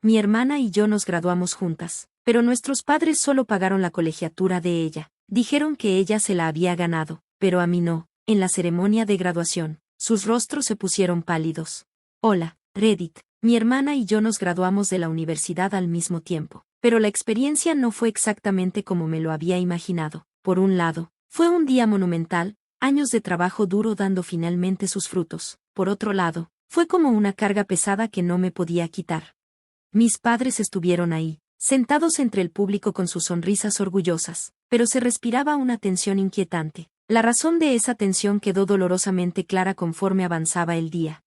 mi hermana y yo nos graduamos juntas, pero nuestros padres solo pagaron la colegiatura de ella. Dijeron que ella se la había ganado, pero a mí no. En la ceremonia de graduación, sus rostros se pusieron pálidos. Hola, Reddit. Mi hermana y yo nos graduamos de la universidad al mismo tiempo, pero la experiencia no fue exactamente como me lo había imaginado. Por un lado, fue un día monumental, años de trabajo duro dando finalmente sus frutos. Por otro lado, fue como una carga pesada que no me podía quitar. Mis padres estuvieron ahí, sentados entre el público con sus sonrisas orgullosas, pero se respiraba una tensión inquietante. La razón de esa tensión quedó dolorosamente clara conforme avanzaba el día.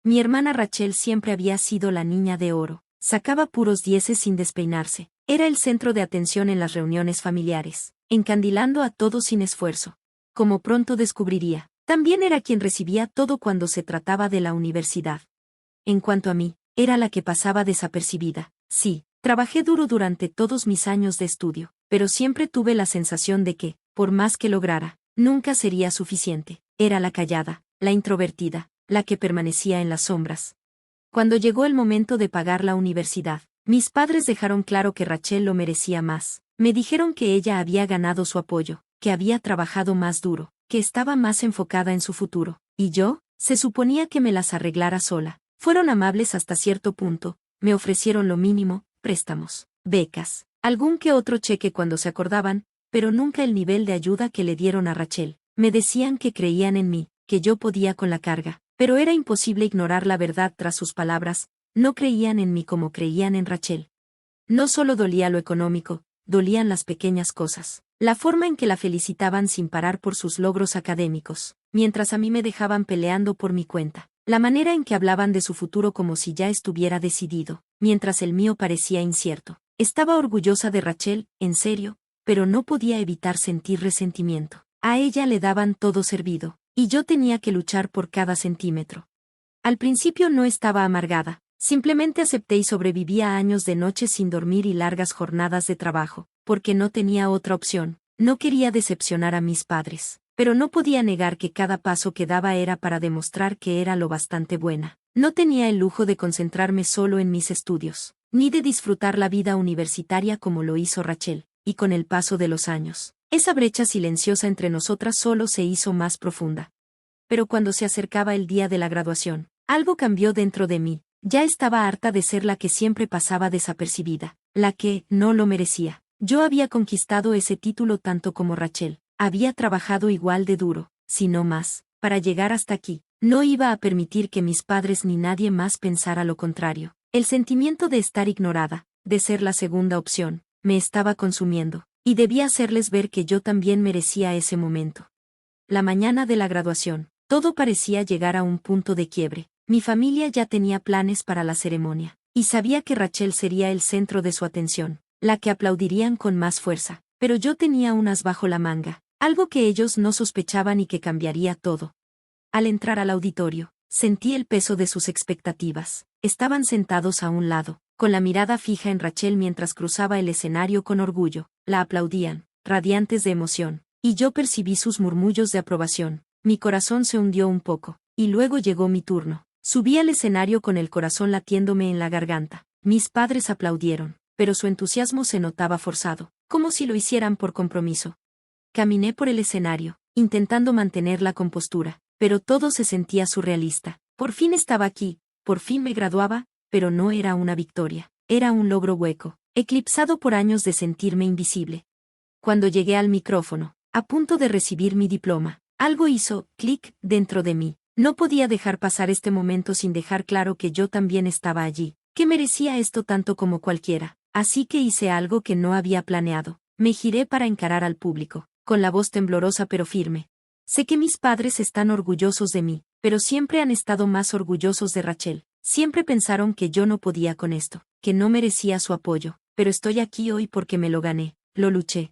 Mi hermana Rachel siempre había sido la niña de oro, sacaba puros dieces sin despeinarse, era el centro de atención en las reuniones familiares, encandilando a todos sin esfuerzo. Como pronto descubriría, también era quien recibía todo cuando se trataba de la universidad. En cuanto a mí, era la que pasaba desapercibida. Sí, trabajé duro durante todos mis años de estudio, pero siempre tuve la sensación de que, por más que lograra, nunca sería suficiente. Era la callada, la introvertida, la que permanecía en las sombras. Cuando llegó el momento de pagar la universidad, mis padres dejaron claro que Rachel lo merecía más. Me dijeron que ella había ganado su apoyo, que había trabajado más duro, que estaba más enfocada en su futuro. Y yo, se suponía que me las arreglara sola. Fueron amables hasta cierto punto, me ofrecieron lo mínimo, préstamos, becas, algún que otro cheque cuando se acordaban, pero nunca el nivel de ayuda que le dieron a Rachel. Me decían que creían en mí, que yo podía con la carga, pero era imposible ignorar la verdad tras sus palabras, no creían en mí como creían en Rachel. No solo dolía lo económico, dolían las pequeñas cosas, la forma en que la felicitaban sin parar por sus logros académicos, mientras a mí me dejaban peleando por mi cuenta. La manera en que hablaban de su futuro como si ya estuviera decidido, mientras el mío parecía incierto. Estaba orgullosa de Rachel, en serio, pero no podía evitar sentir resentimiento. A ella le daban todo servido, y yo tenía que luchar por cada centímetro. Al principio no estaba amargada, simplemente acepté y sobreviví a años de noches sin dormir y largas jornadas de trabajo, porque no tenía otra opción. No quería decepcionar a mis padres, pero no podía negar que cada paso que daba era para demostrar que era lo bastante buena. No tenía el lujo de concentrarme solo en mis estudios, ni de disfrutar la vida universitaria como lo hizo Rachel, y con el paso de los años, esa brecha silenciosa entre nosotras solo se hizo más profunda. Pero cuando se acercaba el día de la graduación, algo cambió dentro de mí. Ya estaba harta de ser la que siempre pasaba desapercibida, la que no lo merecía. Yo había conquistado ese título tanto como Rachel, había trabajado igual de duro, si no más, para llegar hasta aquí. No iba a permitir que mis padres ni nadie más pensara lo contrario. El sentimiento de estar ignorada, de ser la segunda opción, me estaba consumiendo, y debía hacerles ver que yo también merecía ese momento. La mañana de la graduación, todo parecía llegar a un punto de quiebre. Mi familia ya tenía planes para la ceremonia, y sabía que Rachel sería el centro de su atención, la que aplaudirían con más fuerza, pero yo tenía un as bajo la manga, algo que ellos no sospechaban y que cambiaría todo. Al entrar al auditorio, sentí el peso de sus expectativas. Estaban sentados a un lado, con la mirada fija en Rachel mientras cruzaba el escenario con orgullo. La aplaudían, radiantes de emoción, y yo percibí sus murmullos de aprobación. Mi corazón se hundió un poco, y luego llegó mi turno. Subí al escenario con el corazón latiéndome en la garganta. Mis padres aplaudieron, pero su entusiasmo se notaba forzado, como si lo hicieran por compromiso. Caminé por el escenario, intentando mantener la compostura, pero todo se sentía surrealista. Por fin estaba aquí, por fin me graduaba, pero no era una victoria, era un logro hueco, eclipsado por años de sentirme invisible. Cuando llegué al micrófono, a punto de recibir mi diploma, algo hizo clic dentro de mí. No podía dejar pasar este momento sin dejar claro que yo también estaba allí, que merecía esto tanto como cualquiera. Así que hice algo que no había planeado. Me giré para encarar al público, con la voz temblorosa pero firme. Sé que mis padres están orgullosos de mí, pero siempre han estado más orgullosos de Rachel. Siempre pensaron que yo no podía con esto, que no merecía su apoyo, pero estoy aquí hoy porque me lo gané, lo luché.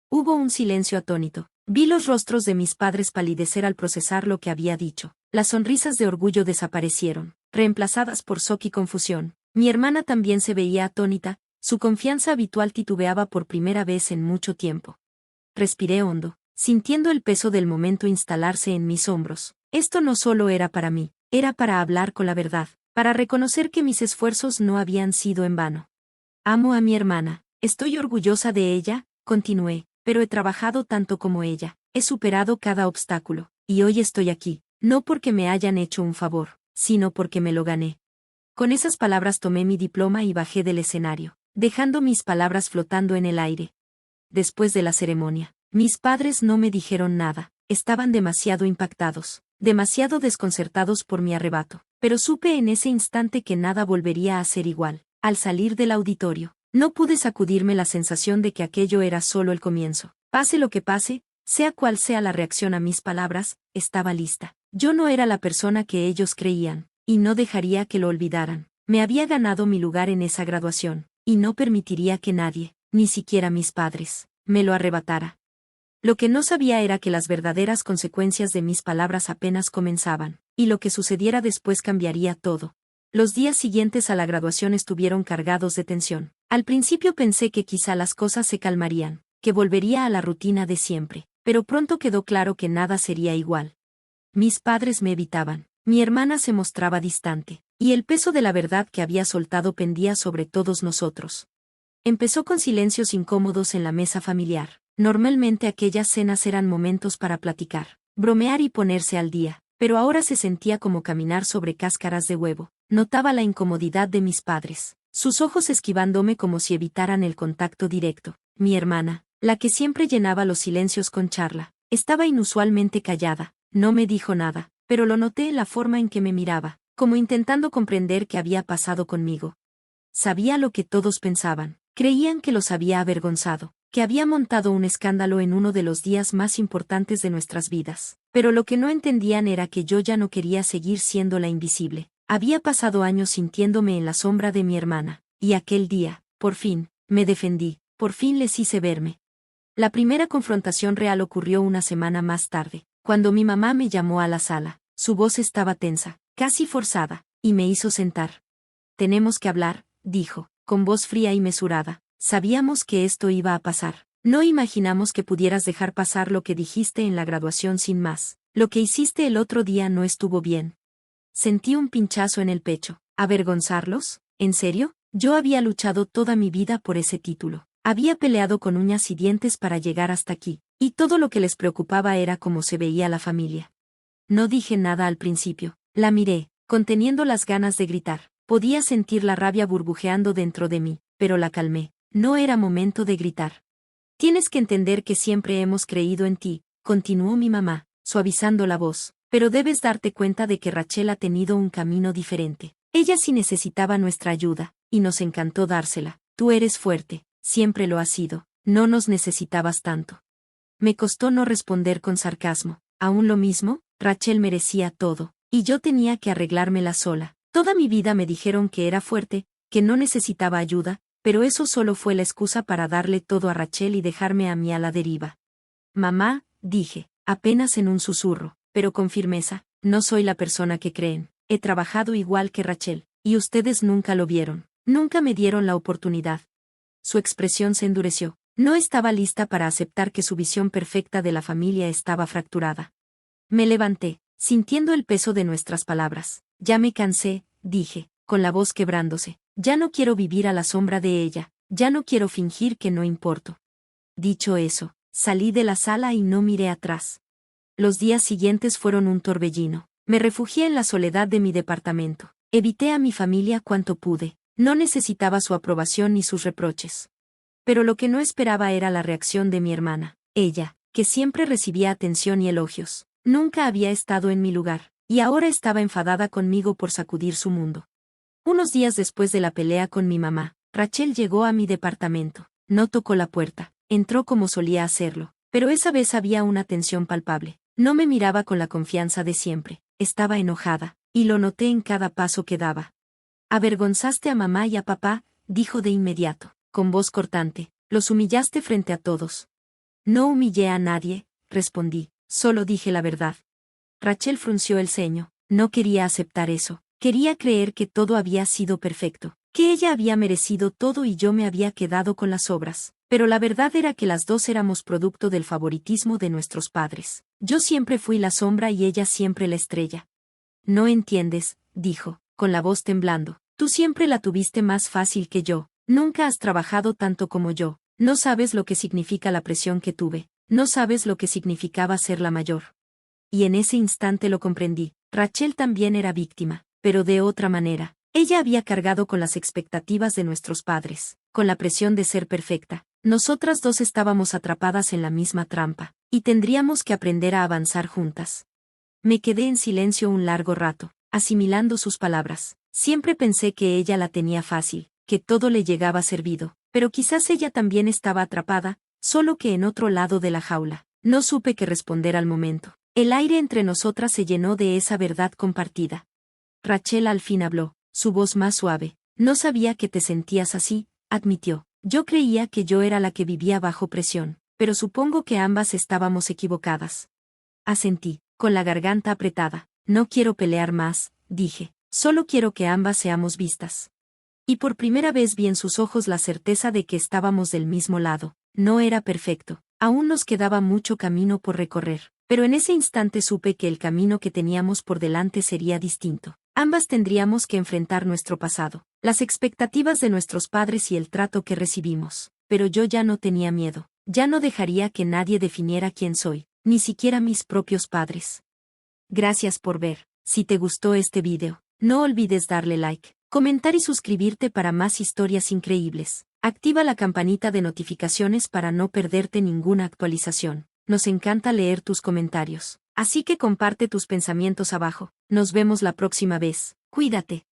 Hubo un silencio atónito. Vi los rostros de mis padres palidecer al procesar lo que había dicho. Las sonrisas de orgullo desaparecieron, reemplazadas por shock y confusión. Mi hermana también se veía atónita, su confianza habitual titubeaba por primera vez en mucho tiempo. Respiré hondo, sintiendo el peso del momento instalarse en mis hombros. Esto no solo era para mí, era para hablar con la verdad. para reconocer que mis esfuerzos no habían sido en vano. Amo a mi hermana, estoy orgullosa de ella, continué, pero he trabajado tanto como ella, he superado cada obstáculo, y hoy estoy aquí, no porque me hayan hecho un favor, sino porque me lo gané. Con esas palabras tomé mi diploma y bajé del escenario, dejando mis palabras flotando en el aire. Después de la ceremonia, mis padres no me dijeron nada, estaban demasiado impactados, demasiado desconcertados por mi arrebato, pero supe en ese instante que nada volvería a ser igual. Al salir del auditorio, no pude sacudirme la sensación de que aquello era solo el comienzo. Pase lo que pase, sea cual sea la reacción a mis palabras, estaba lista. Yo no era la persona que ellos creían, y no dejaría que lo olvidaran. Me había ganado mi lugar en esa graduación, y no permitiría que nadie, ni siquiera mis padres, me lo arrebatara. Lo que no sabía era que las verdaderas consecuencias de mis palabras apenas comenzaban, y lo que sucediera después cambiaría todo. Los días siguientes a la graduación estuvieron cargados de tensión. Al principio pensé que quizá las cosas se calmarían, que volvería a la rutina de siempre, pero pronto quedó claro que nada sería igual. Mis padres me evitaban, mi hermana se mostraba distante, y el peso de la verdad que había soltado pendía sobre todos nosotros. Empezó con silencios incómodos en la mesa familiar. Normalmente aquellas cenas eran momentos para platicar, bromear y ponerse al día, pero ahora se sentía como caminar sobre cáscaras de huevo. Notaba la incomodidad de mis padres, sus ojos esquivándome como si evitaran el contacto directo. Mi hermana, la que siempre llenaba los silencios con charla, estaba inusualmente callada, no me dijo nada, pero lo noté en la forma en que me miraba, como intentando comprender qué había pasado conmigo. Sabía lo que todos pensaban, creían que los había avergonzado, que había montado un escándalo en uno de los días más importantes de nuestras vidas, pero lo que no entendían era que yo ya no quería seguir siendo la invisible. Había pasado años sintiéndome en la sombra de mi hermana, y aquel día, por fin, me defendí, por fin les hice verme. La primera confrontación real ocurrió una semana más tarde, cuando mi mamá me llamó a la sala. Su voz estaba tensa, casi forzada, y me hizo sentar. Tenemos que hablar, dijo, con voz fría y mesurada. Sabíamos que esto iba a pasar. No imaginamos que pudieras dejar pasar lo que dijiste en la graduación sin más. Lo que hiciste el otro día no estuvo bien. Sentí un pinchazo en el pecho. ¿Avergonzarlos? ¿En serio? Yo había luchado toda mi vida por ese título. Había peleado con uñas y dientes para llegar hasta aquí, y todo lo que les preocupaba era cómo se veía la familia. No dije nada al principio. La miré, conteniendo las ganas de gritar. Podía sentir la rabia burbujeando dentro de mí, pero la calmé. No era momento de gritar. Tienes que entender que siempre hemos creído en ti, continuó mi mamá, suavizando la voz. Pero debes darte cuenta de que Rachel ha tenido un camino diferente. Ella sí necesitaba nuestra ayuda, y nos encantó dársela. Tú eres fuerte, siempre lo has sido, no nos necesitabas tanto. Me costó no responder con sarcasmo. Aún lo mismo, Rachel merecía todo, y yo tenía que arreglármela sola. Toda mi vida me dijeron que era fuerte, que no necesitaba ayuda, pero eso solo fue la excusa para darle todo a Rachel y dejarme a mí a la deriva. Mamá, dije, apenas en un susurro, pero con firmeza, no soy la persona que creen. He trabajado igual que Rachel, y ustedes nunca lo vieron, nunca me dieron la oportunidad. Su expresión se endureció. No estaba lista para aceptar que su visión perfecta de la familia estaba fracturada. Me levanté, sintiendo el peso de nuestras palabras. Ya me cansé, dije, con la voz quebrándose. Ya no quiero vivir a la sombra de ella, ya no quiero fingir que no importo. Dicho eso, salí de la sala y no miré atrás. Los días siguientes fueron un torbellino. Me refugié en la soledad de mi departamento. Evité a mi familia cuanto pude. No necesitaba su aprobación ni sus reproches. Pero lo que no esperaba era la reacción de mi hermana. Ella, que siempre recibía atención y elogios, nunca había estado en mi lugar, y ahora estaba enfadada conmigo por sacudir su mundo. Unos días después de la pelea con mi mamá, Rachel llegó a mi departamento. No tocó la puerta, entró como solía hacerlo, pero esa vez había una tensión palpable. No me miraba con la confianza de siempre, estaba enojada, y lo noté en cada paso que daba. Avergonzaste a mamá y a papá, dijo de inmediato, con voz cortante, los humillaste frente a todos. No humillé a nadie, respondí, solo dije la verdad. Rachel frunció el ceño, no quería aceptar eso, quería creer que todo había sido perfecto, que ella había merecido todo y yo me había quedado con las obras. Pero la verdad era que las dos éramos producto del favoritismo de nuestros padres. Yo siempre fui la sombra y ella siempre la estrella. No entiendes, dijo, con la voz temblando. Tú siempre la tuviste más fácil que yo. Nunca has trabajado tanto como yo. No sabes lo que significa la presión que tuve. No sabes lo que significaba ser la mayor. Y en ese instante lo comprendí. Rachel también era víctima, pero de otra manera. Ella había cargado con las expectativas de nuestros padres, con la presión de ser perfecta. Nosotras dos estábamos atrapadas en la misma trampa, y tendríamos que aprender a avanzar juntas. Me quedé en silencio un largo rato, asimilando sus palabras. Siempre pensé que ella la tenía fácil, que todo le llegaba servido, pero quizás ella también estaba atrapada, solo que en otro lado de la jaula. No supe qué responder al momento. El aire entre nosotras se llenó de esa verdad compartida. Rachel al fin habló, su voz más suave. No sabía que te sentías así, admitió. Yo creía que yo era la que vivía bajo presión, pero supongo que ambas estábamos equivocadas. Asentí, con la garganta apretada. No quiero pelear más, dije. Solo quiero que ambas seamos vistas. Y por primera vez vi en sus ojos la certeza de que estábamos del mismo lado. No era perfecto. Aún nos quedaba mucho camino por recorrer, pero en ese instante supe que el camino que teníamos por delante sería distinto. Ambas tendríamos que enfrentar nuestro pasado, las expectativas de nuestros padres y el trato que recibimos. Pero yo ya no tenía miedo. Ya no dejaría que nadie definiera quién soy, ni siquiera mis propios padres. Gracias por ver. Si te gustó este video, no olvides darle like, comentar y suscribirte para más historias increíbles. Activa la campanita de notificaciones para no perderte ninguna actualización. Nos encanta leer tus comentarios. Así que comparte tus pensamientos abajo. Nos vemos la próxima vez. Cuídate.